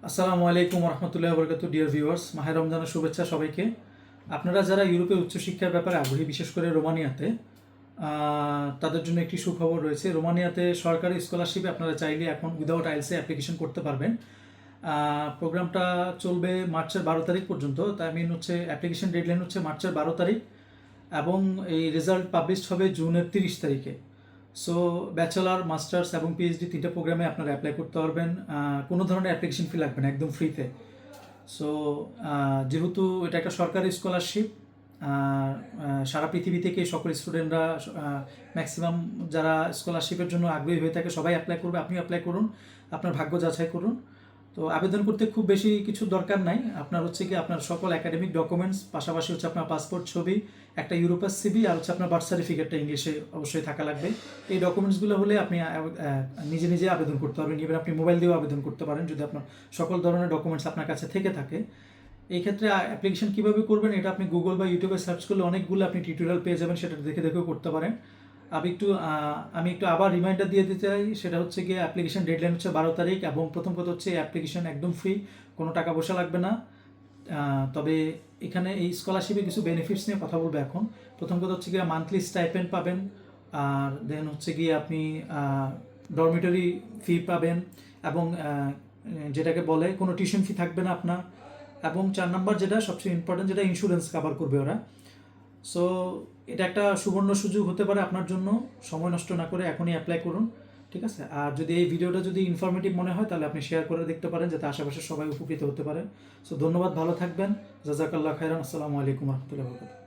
আসসালামু আলাইকুম রহমতুল্লাহ বরকাত। ডিয়ার ভিউয়ার্স, মাহে রমজানের শুভেচ্ছা সবাইকে। আপনারা যারা ইউরোপে উচ্চশিক্ষার ব্যাপারে আগ্রহী, বিশেষ করে রোমানিয়াতে, তাদের জন্য একটি সুখবর রয়েছে। রোমানিয়াতে সরকারি স্কলারশিপে আপনারা চাইলে এখন উইদাউট আইএলসে অ্যাপ্লিকেশন করতে পারবেন। প্রোগ্রামটা চলবে মার্চের 12 তারিখ পর্যন্ত। তাই মিন হচ্ছে অ্যাপ্লিকেশন ডেডলাইন হচ্ছে মার্চের 12 তারিখ এবং এই রেজাল্ট পাবলিশড হবে জুনের 30 তারিখে। সো ব্যাচেলার, মাস্টার্স এবং পিএইচডি তিনটা প্রোগ্রামে আপনারা অ্যাপ্লাই করতে পারবেন। কোনো ধরনের অ্যাপ্লিকেশন ফি লাগবে না, একদম ফ্রিতে। সো যেহেতু এটা একটা সরকারি স্কলারশিপ, সারা পৃথিবী থেকে সকল স্টুডেন্টরা, ম্যাক্সিমাম যারা স্কলারশিপের জন্য আগ্রহী হয়ে থাকে সবাই অ্যাপ্লাই করবে। আপনি অ্যাপ্লাই করুন, আপনার ভাগ্য যাচাই করুন। তো আবেদন করতে খুব বেশি কিছু দরকার নাই। আপনার হচ্ছে কি আপনার সকল একাডেমিক ডকুমেন্টস, পাশাপাশি হচ্ছে আপনার পাসপোর্ট ছবি, একটা ইউরোপাস সিভি, আর হচ্ছে আপনার বার্থ সার্টিফিকেটটা ইংলিশে অবশ্যই থাকা লাগবে। এই ডকুমেন্টসগুলো হলে আপনি নিজে নিজে আবেদন করতে পারবেন। ইভেন আপনি মোবাইল দিয়েও আবেদন করতে পারেন যদি আপনার সকল ধরনের ডকুমেন্টস আপনার কাছে থেকে থাকে। এই ক্ষেত্রে অ্যাপ্লিকেশন কীভাবে করবেন এটা আপনি গুগল বা ইউটিউবে সার্চ করলে অনেকগুলো আপনি টিউটোরিয়াল পেয়ে যাবেন, সেটা দেখে দেখেও করতে পারেন। আমি একটু আবার রিমাইন্ডার দিয়ে দিতে চাই, সেটা হচ্ছে গিয়ে অ্যাপ্লিকেশন ডেডলাইন হচ্ছে 12 তারিখ এবং প্রথম কথা হচ্ছে অ্যাপ্লিকেশন একদম ফ্রি, কোনো টাকা পয়সা লাগবে না। তবে এখানে এই স্কলারশিপে কিছু বেনিফিটস নিয়ে কথা বলবো এখন। প্রথম কথা হচ্ছে গিয়ে মান্থলি স্টাইপেন্ড পাবেন, আর দেন হচ্ছে গিয়ে আপনি ডরমিটরি ফি পাবেন, এবং যেটাকে বলে কোনো টিউশন ফি থাকবে না আপনার। এবং 4 নম্বর যেটা সবচেয়ে ইম্পর্টেন্ট, যেটা ইন্স্যুরেন্স কভার করবে ওরা। সো এটা একটা সুবর্ণ সুযোগ হতে পারে আপনার জন্য। সময় নষ্ট না করে এখনই অ্যাপ্লাই করুন, ঠিক আছে? আর যদি এই ভিডিওটা যদি ইনফরমেটিভ মনে হয় তাহলে আপনি শেয়ার করে দেখতে পারেন, যাতে আশেপাশে সবাই উপকৃত হতে পারে। সো ধন্যবাদ, ভালো থাকবেন। জাজাকাল্লাহ খাইরান। আসসালামু আলাইকুম রহমতুল্লাহ।